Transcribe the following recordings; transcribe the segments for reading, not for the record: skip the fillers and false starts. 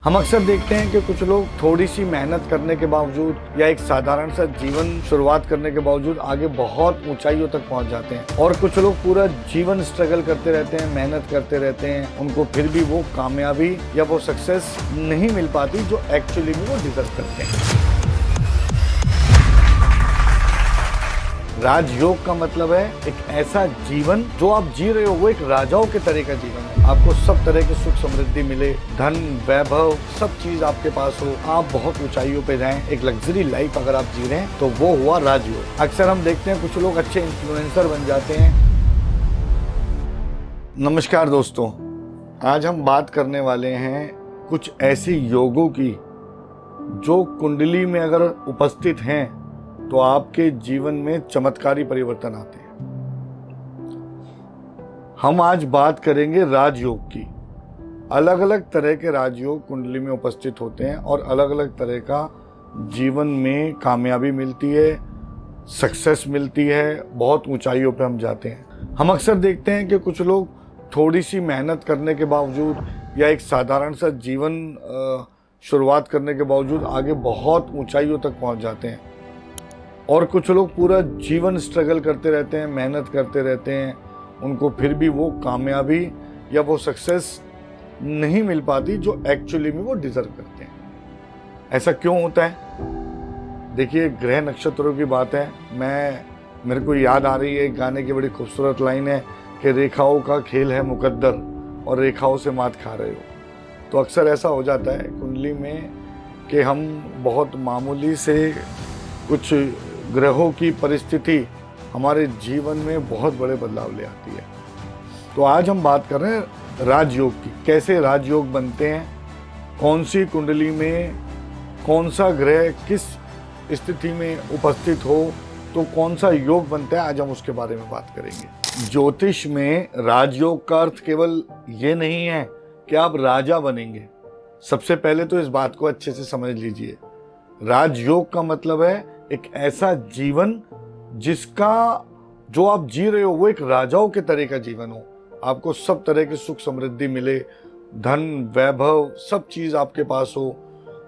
हम अक्सर देखते हैं कि कुछ लोग थोड़ी सी मेहनत करने के बावजूद या एक साधारण सा जीवन शुरुआत करने के बावजूद आगे बहुत ऊंचाइयों तक पहुंच जाते हैं और कुछ लोग पूरा जीवन स्ट्रगल करते रहते हैं, मेहनत करते रहते हैं, उनको फिर भी वो कामयाबी या वो सक्सेस नहीं मिल पाती जो एक्चुअली में वो डिजर्व करते हैं। राजयोग का मतलब है एक ऐसा जीवन जो आप जी रहे हो वो एक राजाओं के तरह का जीवन है। आपको सब तरह की सुख समृद्धि मिले, धन वैभव सब चीज आपके पास हो, आप बहुत ऊंचाइयों पे जाएं, एक लग्जरी लाइफ अगर आप जी रहे हैं तो वो हुआ राजयोग। अक्सर हम देखते हैं कुछ लोग अच्छे इन्फ्लुएंसर बन जाते हैं। नमस्कार दोस्तों, आज हम बात करने वाले हैं कुछ ऐसे योगों की जो कुंडली में अगर उपस्थित हैं तो आपके जीवन में चमत्कारी परिवर्तन आते हैं। हम आज बात करेंगे राजयोग की। अलग अलग तरह के राजयोग कुंडली में उपस्थित होते हैं और अलग अलग तरह का जीवन में कामयाबी मिलती है, सक्सेस मिलती है, बहुत ऊंचाइयों पे हम जाते हैं। हम अक्सर देखते हैं कि कुछ लोग थोड़ी सी मेहनत करने के बावजूद या एक साधारण सा जीवन शुरुआत करने के बावजूद आगे बहुत ऊंचाइयों तक पहुंच जाते हैं और कुछ लोग पूरा जीवन स्ट्रगल करते रहते हैं, मेहनत करते रहते हैं, उनको फिर भी वो कामयाबी या वो सक्सेस नहीं मिल पाती जो एक्चुअली में वो डिजर्व करते हैं। ऐसा क्यों होता है? देखिए, ग्रह नक्षत्रों की बात है। मेरे को याद आ रही है एक गाने की बड़ी खूबसूरत लाइन है कि रेखाओं का खेल है मुकद्दर और रेखाओं से मात खा रहे हो। तो अक्सर ऐसा हो जाता है कुंडली में कि हम बहुत मामूली से कुछ ग्रहों की परिस्थिति हमारे जीवन में बहुत बड़े बदलाव ले आती है। तो आज हम बात कर रहे हैं राजयोग की। कैसे राजयोग बनते हैं, कौन सी कुंडली में कौन सा ग्रह किस स्थिति में उपस्थित हो तो कौन सा योग बनता है, आज हम उसके बारे में बात करेंगे। ज्योतिष में राजयोग का अर्थ केवल ये नहीं है कि आप राजा बनेंगे। सबसे पहले तो इस बात को अच्छे से समझ लीजिए। राजयोग का मतलब है एक ऐसा जीवन जिसका जो आप जी रहे हो वो एक राजाओं के तरह का जीवन हो। आपको सब तरह की सुख समृद्धि मिले, धन वैभव सब चीज आपके पास हो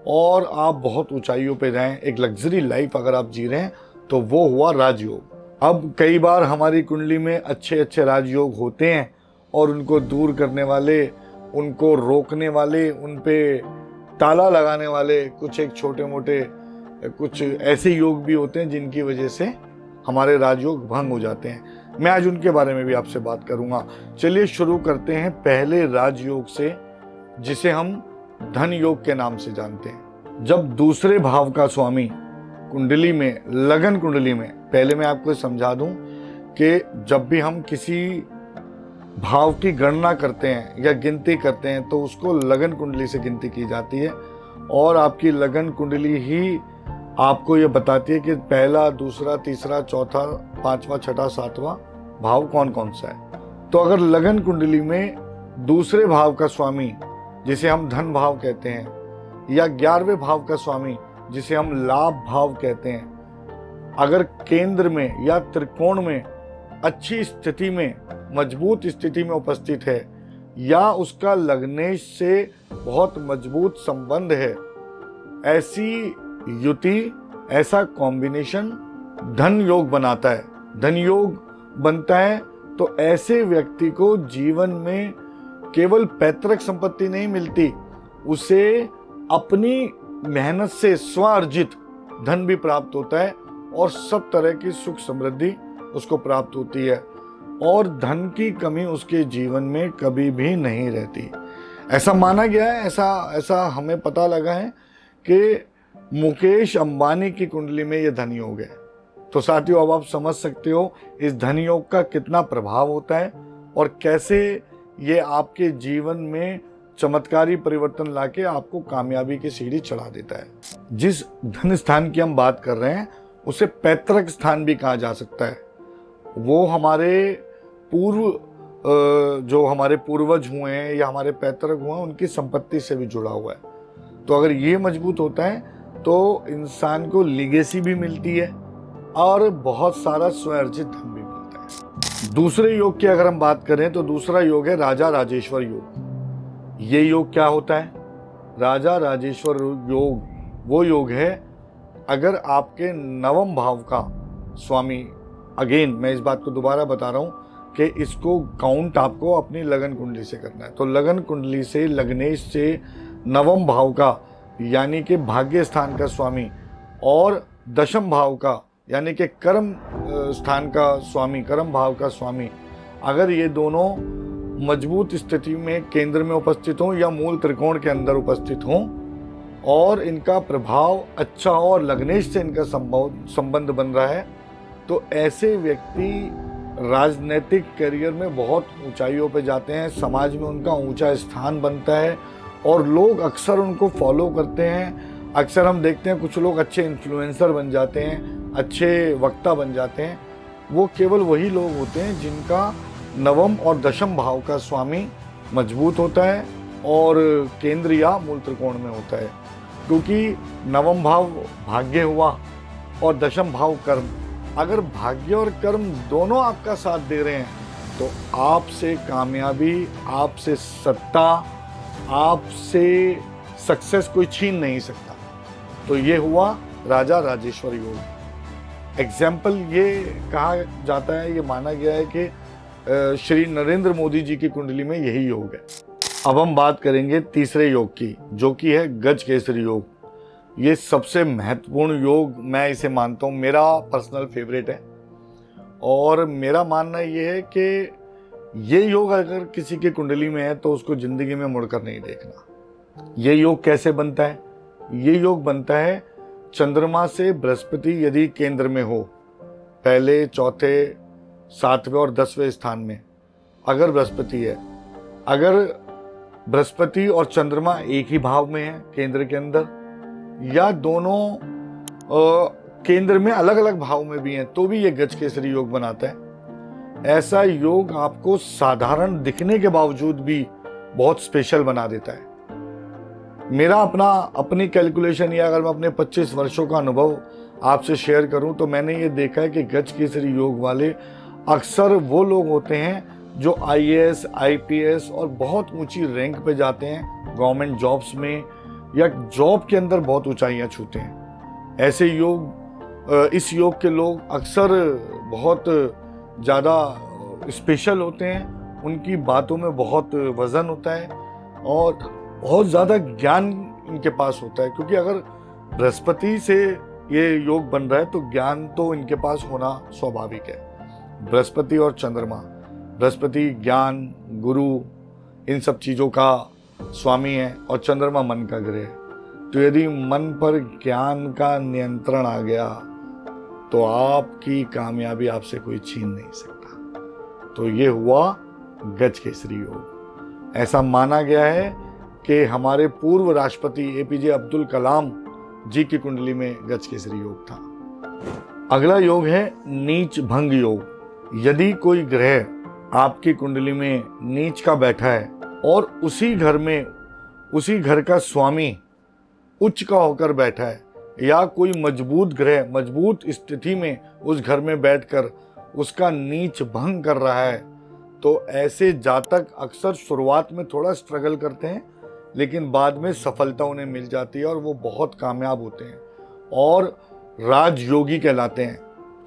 और आप बहुत ऊंचाइयों पे जाएं, एक लग्जरी लाइफ अगर आप जी रहे हैं तो वो हुआ राजयोग। अब कई बार हमारी कुंडली में अच्छे अच्छे राजयोग होते हैं और उनको दूर करने वाले, उनको रोकने वाले, उन पे ताला लगाने वाले कुछ एक छोटे मोटे कुछ ऐसे योग भी होते हैं जिनकी वजह से हमारे राजयोग भंग हो जाते हैं। मैं आज उनके बारे में भी आपसे बात करूंगा। चलिए शुरू करते हैं पहले राजयोग से, जिसे हम धन योग के नाम से जानते हैं। जब दूसरे भाव का स्वामी कुंडली में, लगन कुंडली में, पहले मैं आपको समझा दूं कि जब भी हम किसी भाव की गणना करते हैं या गिनती करते हैं तो उसको लगन कुंडली से गिनती की जाती है और आपकी लगन कुंडली ही आपको ये बताती है कि पहला, दूसरा, तीसरा, चौथा, पांचवा, छठा, सातवां भाव कौन कौन सा है। तो अगर लगन कुंडली में दूसरे भाव का स्वामी जिसे हम धन भाव कहते हैं या 11वें भाव का स्वामी जिसे हम लाभ भाव कहते हैं, अगर केंद्र में या त्रिकोण में अच्छी स्थिति में, मजबूत स्थिति में उपस्थित है या उसका लग्नेश से बहुत मजबूत संबंध है, ऐसी युति, ऐसा कॉम्बिनेशन धन योग बनाता है। धन योग बनता है तो ऐसे व्यक्ति को जीवन में केवल पैतृक संपत्ति नहीं मिलती, उसे अपनी मेहनत से स्वार्जित धन भी प्राप्त होता है और सब तरह की सुख समृद्धि उसको प्राप्त होती है और धन की कमी उसके जीवन में कभी भी नहीं रहती। ऐसा माना गया है, ऐसा हमें पता लगा है कि मुकेश अंबानी की कुंडली में यह धन योग है। तो साथियों, अब आप समझ सकते हो इस धन योग का कितना प्रभाव होता है और कैसे ये आपके जीवन में चमत्कारी परिवर्तन लाके आपको कामयाबी की सीढ़ी चढ़ा देता है। जिस धन स्थान की हम बात कर रहे हैं उसे पैतृक स्थान भी कहा जा सकता है। वो हमारे जो हमारे पूर्वज हुए हैं या हमारे पैतृक हुए हैं उनकी संपत्ति से भी जुड़ा हुआ है। तो अगर ये मजबूत होता है तो इंसान को लीगेसी भी मिलती है और बहुत सारा स्वयर्जित धन भी मिलता है। दूसरे योग की अगर हम बात करें तो दूसरा योग है राजा राजेश्वर योग। ये योग क्या होता है? राजा राजेश्वर योग वो योग है अगर आपके नवम भाव का स्वामी, अगेन मैं इस बात को दोबारा बता रहा हूँ कि इसको काउंट आपको अपनी लगन कुंडली से करना है। तो लगन कुंडली से, लग्नेश से नवम भाव का यानी कि भाग्य स्थान का स्वामी और दशम भाव का यानी कि कर्म स्थान का स्वामी, कर्म भाव का स्वामी, अगर ये दोनों मजबूत स्थिति में केंद्र में उपस्थित हों या मूल त्रिकोण के अंदर उपस्थित हों और इनका प्रभाव अच्छा हो और लग्नेश से इनका संबंध बन रहा है, तो ऐसे व्यक्ति राजनीतिक करियर में बहुत ऊंचाइयों पे जाते हैं, समाज में उनका ऊंचा स्थान बनता है और लोग अक्सर उनको फॉलो करते हैं। अक्सर हम देखते हैं कुछ लोग अच्छे इन्फ्लुएंसर बन जाते हैं, अच्छे वक्ता बन जाते हैं। वो केवल वही लोग होते हैं जिनका नवम और दशम भाव का स्वामी मजबूत होता है और केंद्र या मूल त्रिकोण में होता है। क्योंकि नवम भाव भाग्य हुआ और दशम भाव कर्म, अगर भाग्य और कर्म दोनों आपका साथ दे रहे हैं तो आपसे कामयाबी, आपसे सत्ता, आपसे सक्सेस कोई छीन नहीं सकता। तो ये हुआ राजा राजेश्वर योग। एग्जाम्पल ये कहा जाता है, ये माना गया है कि श्री नरेंद्र मोदी जी की कुंडली में यही योग है। अब हम बात करेंगे तीसरे योग की, जो कि है गज केसरी योग। ये सबसे महत्वपूर्ण योग मैं इसे मानता हूँ, मेरा पर्सनल फेवरेट है। और मेरा मानना ये है कि ये योग अगर किसी की कुंडली में है तो उसको जिंदगी में मुड़कर नहीं देखना। ये योग कैसे बनता है? ये योग बनता है चंद्रमा से बृहस्पति यदि केंद्र में हो, पहले, चौथे, 7वें और 10वें स्थान में अगर बृहस्पति है, अगर बृहस्पति और चंद्रमा एक ही भाव में है केंद्र के अंदर, या दोनों केंद्र में अलग अलग भाव में भी हैं, तो भी ये गज केसरी योग बनाता है। ऐसा योग आपको साधारण दिखने के बावजूद भी बहुत स्पेशल बना देता है। मेरा अपनी कैलकुलेशन या अगर मैं अपने 25 वर्षों का अनुभव आपसे शेयर करूं तो मैंने ये देखा है कि गज केसरी योग वाले अक्सर वो लोग होते हैं जो IAS, IPS और बहुत ऊंची रैंक पे जाते हैं, गवर्नमेंट जॉब्स में या जॉब के अंदर बहुत ऊंचाइयां छूते हैं। ऐसे योग, इस योग के लोग अक्सर बहुत ज़्यादा स्पेशल होते हैं, उनकी बातों में बहुत वजन होता है और बहुत ज़्यादा ज्ञान इनके पास होता है। क्योंकि अगर बृहस्पति से ये योग बन रहा है तो ज्ञान तो इनके पास होना स्वाभाविक है। बृहस्पति और चंद्रमा, बृहस्पति ज्ञान, गुरु, इन सब चीज़ों का स्वामी है और चंद्रमा मन का ग्रह है। तो यदि मन पर ज्ञान का नियंत्रण आ गया तो आपकी कामयाबी आपसे कोई छीन नहीं सकता। तो ये हुआ गज केसरी योग। ऐसा माना गया है कि हमारे पूर्व राष्ट्रपति APJ अब्दुल कलाम जी की कुंडली में गज केसरी योग था। अगला योग है नीच भंग योग। यदि कोई ग्रह आपकी कुंडली में नीच का बैठा है और उसी घर में उसी घर का स्वामी उच्च का होकर बैठा है, या कोई मजबूत ग्रह मजबूत स्थिति में उस घर में बैठकर उसका नीच भंग कर रहा है, तो ऐसे जातक अक्सर शुरुआत में थोड़ा स्ट्रगल करते हैं लेकिन बाद में सफलता उन्हें मिल जाती है और वो बहुत कामयाब होते हैं और राजयोगी कहलाते हैं।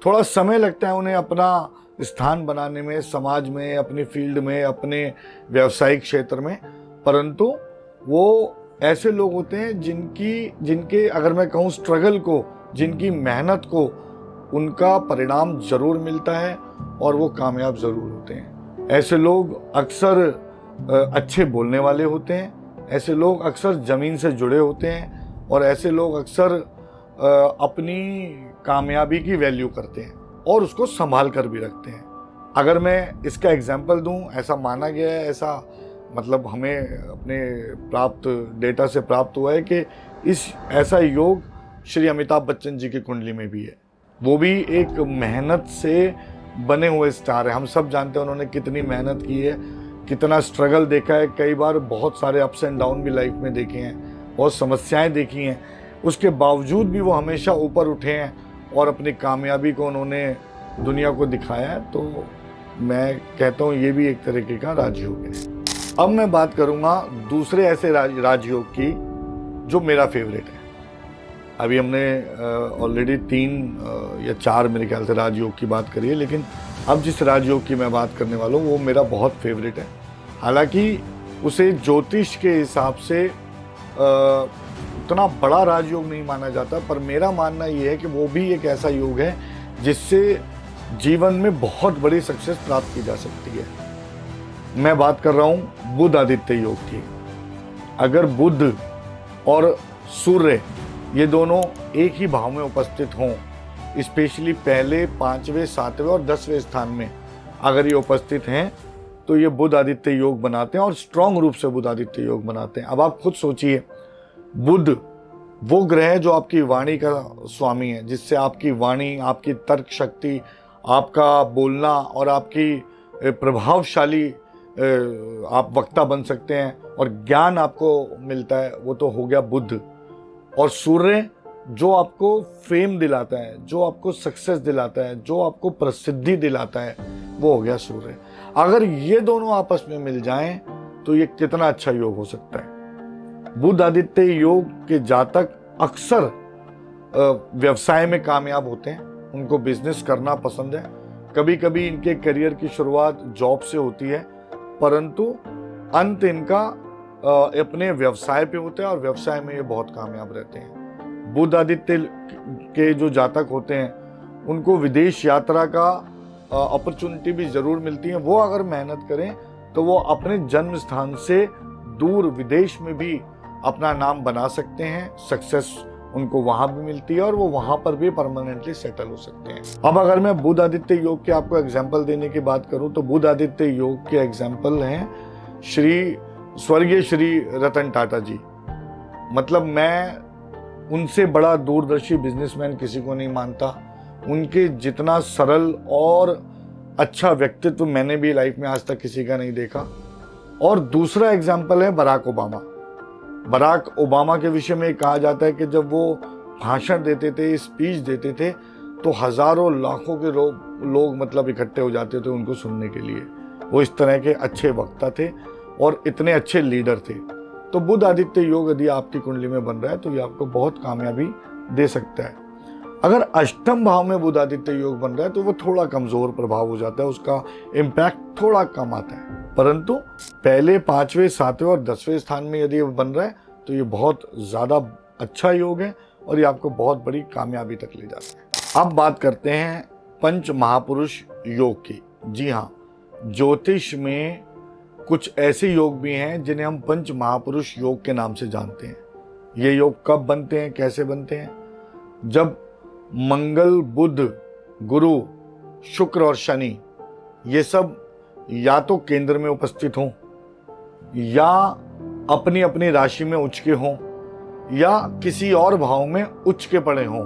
थोड़ा समय लगता है उन्हें अपना स्थान बनाने में, समाज में, अपनी फील्ड में, अपने व्यावसायिक क्षेत्र में, परंतु वो ऐसे लोग होते हैं जिनके अगर मैं कहूँ स्ट्रगल को, जिनकी मेहनत को उनका परिणाम जरूर मिलता है और वो कामयाब जरूर होते हैं। ऐसे लोग अक्सर अच्छे बोलने वाले होते हैं, ऐसे लोग अक्सर ज़मीन से जुड़े होते हैं और ऐसे लोग अक्सर अपनी कामयाबी की वैल्यू करते हैं और उसको संभाल कर भी रखते हैं। अगर मैं इसका एग्जाम्पल दूं, ऐसा माना गया है, ऐसा मतलब हमें अपने प्राप्त डेटा से प्राप्त हुआ है कि ऐसा योग श्री अमिताभ बच्चन जी की कुंडली में भी है। वो भी एक मेहनत से बने हुए स्टार है। हम सब जानते हैं उन्होंने कितनी मेहनत की है, कितना स्ट्रगल देखा है, कई बार बहुत सारे अप्स एंड डाउन भी लाइफ में देखे हैं, बहुत समस्याएं देखी हैं। उसके बावजूद भी वो हमेशा ऊपर उठे हैं और अपनी कामयाबी को उन्होंने दुनिया को दिखाया है। तो मैं कहता हूँ ये भी एक तरीके का राजयोग है। अब मैं बात करूँगा दूसरे ऐसे राजयोग की जो मेरा फेवरेट है। अभी हमने ऑलरेडी 3 या 4 मेरे ख्याल से राजयोग की बात करी है, लेकिन अब जिस राजयोग की मैं बात करने वाला हूँ वो मेरा बहुत फेवरेट है। हालांकि उसे ज्योतिष के हिसाब से उतना बड़ा राजयोग नहीं माना जाता, पर मेरा मानना ये है कि वो भी एक ऐसा योग है जिससे जीवन में बहुत बड़ी सक्सेस प्राप्त की जा सकती है। मैं बात कर रहा हूँ बुध आदित्य योग की। अगर बुध और सूर्य ये दोनों एक ही भाव में उपस्थित हों, स्पेशली पहले 5वें 7वें और 10वें स्थान में अगर ये उपस्थित हैं, तो ये बुध आदित्य योग बनाते हैं और स्ट्रांग रूप से बुध आदित्य योग बनाते हैं। अब आप खुद सोचिए, बुध वो ग्रह है जो आपकी वाणी का स्वामी है, जिससे आपकी वाणी, आपकी तर्क शक्ति, आपका बोलना और आपकी प्रभावशाली आप वक्ता बन सकते हैं और ज्ञान आपको मिलता है, वो तो हो गया बुध। और सूर्य जो आपको फेम दिलाता है, जो आपको सक्सेस दिलाता है, जो आपको प्रसिद्धि दिलाता है, वो हो गया सूर्य। अगर ये दोनों आपस में मिल जाएं तो ये कितना अच्छा योग हो सकता है। बुध आदित्य योग के जातक अक्सर व्यवसाय में कामयाब होते हैं, उनको बिजनेस करना पसंद है। कभी कभी इनके करियर की शुरुआत जॉब से होती है, परंतु अंत इनका अपने व्यवसाय पे होता है और व्यवसाय में ये बहुत कामयाब रहते हैं। बुध आदित्य के जो जातक होते हैं उनको विदेश यात्रा का अपॉर्चुनिटी भी जरूर मिलती है। वो अगर मेहनत करें तो वो अपने जन्म स्थान से दूर विदेश में भी अपना नाम बना सकते हैं, सक्सेस उनको वहां भी मिलती है और वो वहां पर भी परमानेंटली सेटल हो सकते हैं। अब अगर मैं बुध आदित्य योग के आपको एग्जाम्पल देने की बात करूं तो बुध आदित्य योग के एग्जाम्पल हैं स्वर्गीय श्री रतन टाटा जी। मतलब मैं उनसे बड़ा दूरदर्शी बिजनेसमैन किसी को नहीं मानता। उनके जितना सरल और अच्छा व्यक्तित्व मैंने भी लाइफ में आज तक किसी का नहीं देखा। और दूसरा एग्जाम्पल है बराक ओबामा। बराक ओबामा के विषय में कहा जाता है कि जब वो भाषण देते थे, स्पीच देते थे, तो हजारों लाखों के लोग मतलब इकट्ठे हो जाते थे उनको सुनने के लिए। वो इस तरह के अच्छे वक्ता थे और इतने अच्छे लीडर थे। तो बुध आदित्य योग यदि आपकी कुंडली में बन रहा है तो ये आपको बहुत कामयाबी दे सकता है। अगर अष्टम भाव में बुध आदित्य योग बन रहा है तो वो थोड़ा कमजोर प्रभाव हो जाता है, उसका इम्पैक्ट थोड़ा कम आता है। परंतु पहले 5वें 7वें और 10वें स्थान में यदि बन रहा है तो ये बहुत ज्यादा अच्छा योग है और ये आपको बहुत बड़ी कामयाबी तक ले जाता है। अब बात करते हैं पंच महापुरुष योग की। जी हाँ, ज्योतिष में कुछ ऐसे योग भी हैं जिन्हें हम पंच महापुरुष योग के नाम से जानते हैं। ये योग कब बनते हैं, कैसे बनते हैं? जब मंगल, बुध, गुरु, शुक्र और शनि ये सब या तो केंद्र में उपस्थित हों या अपनी अपनी राशि में उच्च के हों या किसी और भाव में उच्च के पड़े हों,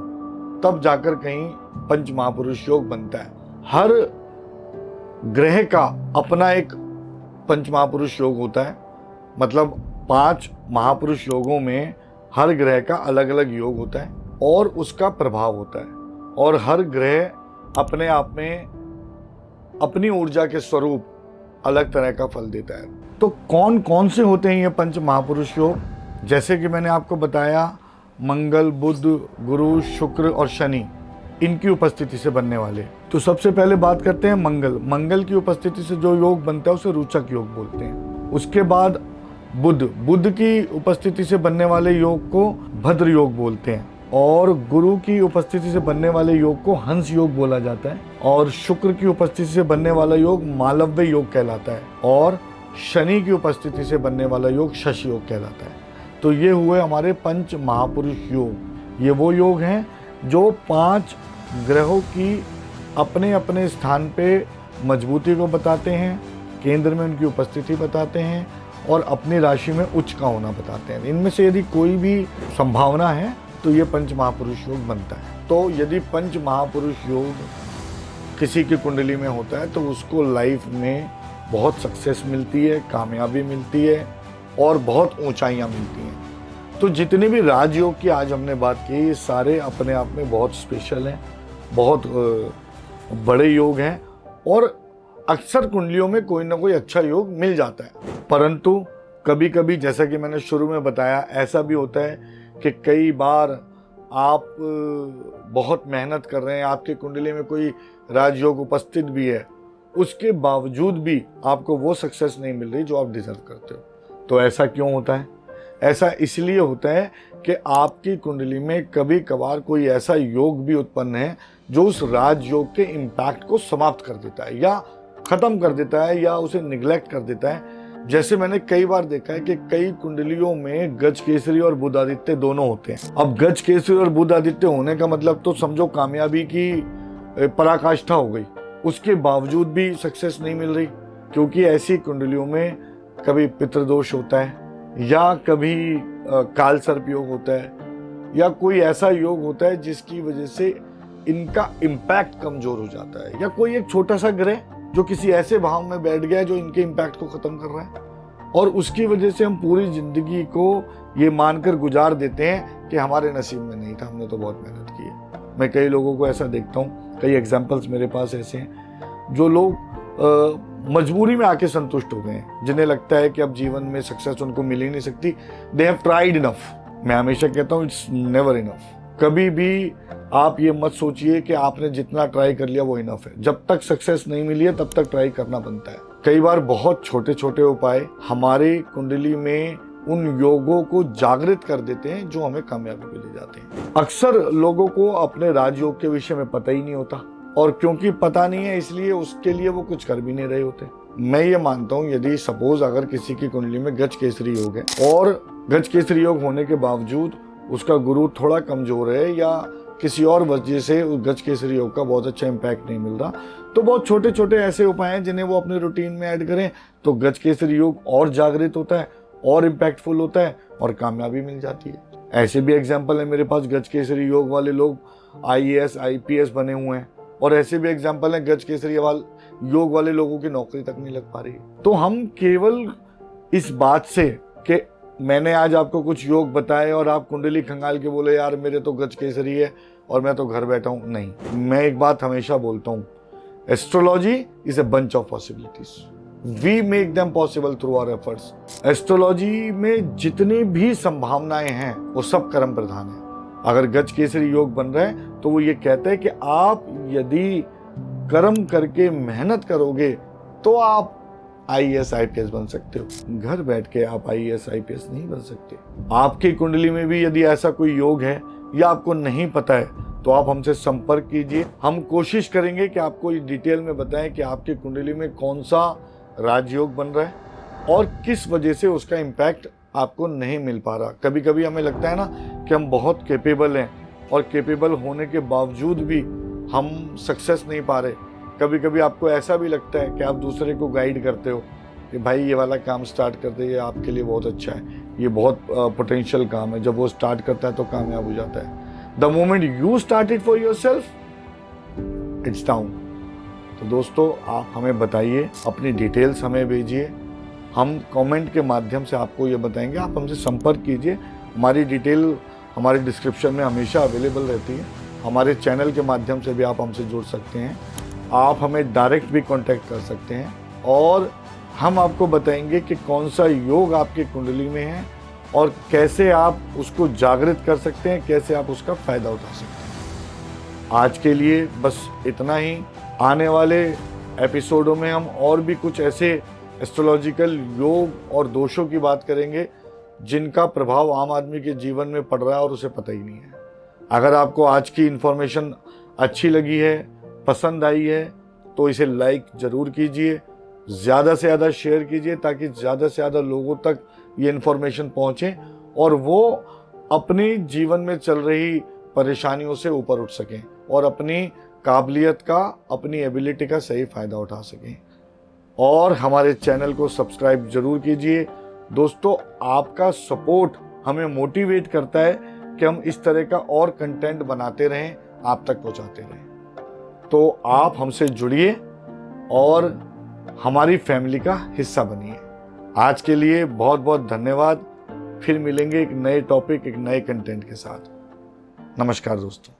तब जाकर कहीं पंच महापुरुष योग बनता है। हर ग्रह का अपना एक पंच महापुरुष योग होता है। मतलब 5 महापुरुष योगों में हर ग्रह का अलग अलग योग होता है और उसका प्रभाव होता है, और हर ग्रह अपने आप में अपनी ऊर्जा के स्वरूप अलग तरह का फल देता है। तो कौन कौन से होते हैं ये पंच महापुरुष योग? जैसे कि मैंने आपको बताया, मंगल, बुध, गुरु, शुक्र और शनि, इनकी उपस्थिति से बनने वाले। तो सबसे पहले बात करते हैं मंगल। मंगल की उपस्थिति से जो योग बनता है उसे रोचक योग बोलते हैं। उसके बाद बुध की उपस्थिति से बनने वाले योग को भद्र योग बोलते हैं, और गुरु की उपस्थिति से बनने वाले योग को हंस योग बोला जाता है, और शुक्र की उपस्थिति से बनने वाला योग मालव्य योग कहलाता है, और शनि की उपस्थिति से बनने वाला योग शश योग कहलाता है। तो ये हुए हमारे पंच महापुरुष योग। ये वो योग हैं जो 5 ग्रहों की अपने अपने स्थान पे मजबूती को बताते हैं, केंद्र में उनकी उपस्थिति बताते हैं और अपनी राशि में उच्च का होना बताते हैं। इनमें से यदि कोई भी संभावना है तो ये पंच महापुरुष योग बनता है। तो यदि पंच महापुरुष योग किसी की कुंडली में होता है तो उसको लाइफ में बहुत सक्सेस मिलती है, कामयाबी मिलती है और बहुत ऊंचाइयां मिलती हैं। तो जितने भी राजयोग की आज हमने बात की, ये सारे अपने आप में बहुत स्पेशल हैं, बहुत बड़े योग हैं, और अक्सर कुंडलियों में कोई ना कोई अच्छा योग मिल जाता है। परंतु कभी कभी जैसा कि मैंने शुरू में बताया, ऐसा भी होता है कि कई बार आप बहुत मेहनत कर रहे हैं, आपकी कुंडली में कोई राजयोग उपस्थित भी है, उसके बावजूद भी आपको वो सक्सेस नहीं मिल रही जो आप डिजर्व करते हो। तो ऐसा क्यों होता है? ऐसा इसलिए होता है कि आपकी कुंडली में कभी कभार कोई ऐसा योग भी उत्पन्न है जो उस राजयोग के इम्पैक्ट को समाप्त कर देता है या खत्म कर देता है या उसे निग्लेक्ट कर देता है। जैसे मैंने कई बार देखा है कि कई कुंडलियों में गज केसरी और बुध आदित्य दोनों होते हैं। अब गज केसरी और बुध आदित्य होने का मतलब तो समझो कामयाबी की पराकाष्ठा हो गई, उसके बावजूद भी सक्सेस नहीं मिल रही, क्योंकि ऐसी कुंडलियों में कभी पितृदोष होता है या कभी काल सर्प योग होता है या कोई ऐसा योग होता है जिसकी वजह से इनका इम्पैक्ट कमजोर हो जाता है, या कोई एक छोटा सा ग्रह जो किसी ऐसे भाव में बैठ गया जो इनके इम्पैक्ट को खत्म कर रहा है, और उसकी वजह से हम पूरी जिंदगी को ये मानकर गुजार देते हैं कि हमारे नसीब में नहीं था, हमने तो बहुत मेहनत की है। मैं कई लोगों को ऐसा देखता हूँ, कई एग्जाम्पल्स मेरे पास ऐसे हैं जो लोग मजबूरी में आके संतुष्ट हो गए हैं, जिन्हें लगता है कि अब जीवन में सक्सेस उनको मिल ही नहीं सकती। They have tried enough. मैं हमेशा कहता हूँ इट्स नेवर इनफ। कभी भी आप ये मत सोचिए कि आपने जितना ट्राई कर लिया वो इनफ है। जब तक सक्सेस नहीं मिली है तब तक ट्राई करना बनता है। कई बार बहुत छोटे छोटे उपाय हमारे कुंडली में उन योगों को जागृत कर देते हैं जो हमें कामयाबी पे ले जाते हैं। अक्सर लोगों को अपने राजयोग के विषय में पता ही नहीं होता, और क्योंकि पता नहीं है इसलिए उसके लिए वो कुछ कर भी नहीं रहे होते। मैं ये मानता हूँ यदि सपोज अगर किसी की कुंडली में गज केसरी योग है और गज केसरी योग होने के बावजूद उसका गुरु थोड़ा कमजोर है या किसी और वजह से उस गज केसरी योग का बहुत अच्छा इम्पैक्ट नहीं मिल रहा, तो बहुत छोटे छोटे ऐसे उपाय हैं जिन्हें वो अपने रूटीन में ऐड करें तो गज केसरी योग और जागृत होता है और इम्पैक्टफुल होता है और कामयाबी मिल जाती है। ऐसे भी एग्जाम्पल है मेरे पास, गज केसरी योग वाले लोग IAS IPS बने हुए हैं, और ऐसे भी एग्जाम्पल है गज केसरी योग वाले लोगों की नौकरी तक नहीं लग पा रही। तो हम केवल इस बात से कि मैंने आज आपको कुछ योग बताए और आप कुंडली खंगाल के बोले यार मेरे तो गज केसरी है और मैं तो घर बैठा हूं, नहीं। मैं एक बात हमेशा बोलता हूं, astrology is a bunch of possibilities, we make them possible through our efforts. Astrology में जितनी भी संभावनाएं हैं वो सब कर्म प्रधान है। अगर गज केसरी योग बन रहा है तो वो ये कहता है कि आप यदि कर्म करके मेहनत करोगे तो आप IAS IPS बन सकते हो। घर बैठ के आप IAS IPS नहीं बन सकते। आपकी कुंडली में भी यदि ऐसा कोई योग है या आपको नहीं पता है तो आप हमसे संपर्क कीजिए। हम कोशिश करेंगे कि आपको डिटेल में बताएं कि आपकी कुंडली में कौन सा राजयोग बन रहा है और किस वजह से उसका इम्पैक्ट आपको नहीं मिल पा रहा। कभी कभी हमें लगता है ना कि हम बहुत कैपेबल हैं और कैपेबल होने के बावजूद भी हम सक्सेस नहीं पा रहे। कभी कभी आपको ऐसा भी लगता है कि आप दूसरे को गाइड करते हो कि भाई ये वाला काम स्टार्ट कर दे, ये आपके लिए बहुत अच्छा है, ये बहुत पोटेंशियल काम है। जब वो स्टार्ट करता है तो कामयाब हो जाता है। The moment you start it for yourself it's down. तो दोस्तों आप हमें बताइए, अपनी डिटेल्स हमें भेजिए, हम कमेंट के माध्यम से आपको ये बताएंगे। आप हमसे संपर्क कीजिए, हमारी डिटेल हमारे डिस्क्रिप्शन में हमेशा अवेलेबल रहती है। हमारे चैनल के माध्यम से भी आप हमसे जुड़ सकते हैं, आप हमें डायरेक्ट भी कांटेक्ट कर सकते हैं और हम आपको बताएंगे कि कौन सा योग आपकी कुंडली में है और कैसे आप उसको जागृत कर सकते हैं, कैसे आप उसका फायदा उठा सकते हैं। आज के लिए बस इतना ही। आने वाले एपिसोडों में हम और भी कुछ ऐसे एस्ट्रोलॉजिकल योग और दोषों की बात करेंगे जिनका प्रभाव आम आदमी के जीवन में पड़ रहा है और उसे पता ही नहीं है। अगर आपको आज की इन्फॉर्मेशन अच्छी लगी है, पसंद आई है, तो इसे लाइक ज़रूर कीजिए, ज़्यादा से ज़्यादा शेयर कीजिए ताकि ज़्यादा से ज़्यादा लोगों तक ये इन्फॉर्मेशन पहुँचे और वो अपने जीवन में चल रही परेशानियों से ऊपर उठ सकें और अपनी काबिलियत का, अपनी एबिलिटी का सही फ़ायदा उठा सकें। और हमारे चैनल को सब्सक्राइब जरूर कीजिए। दोस्तों आपका सपोर्ट हमें मोटिवेट करता है कि हम इस तरह का और कंटेंट बनाते रहें, आप तक पहुंचाते रहें। तो आप हमसे जुड़िए और हमारी फैमिली का हिस्सा बनिए। आज के लिए बहुत बहुत धन्यवाद। फिर मिलेंगे एक नए टॉपिक, एक नए कंटेंट के साथ। नमस्कार दोस्तों।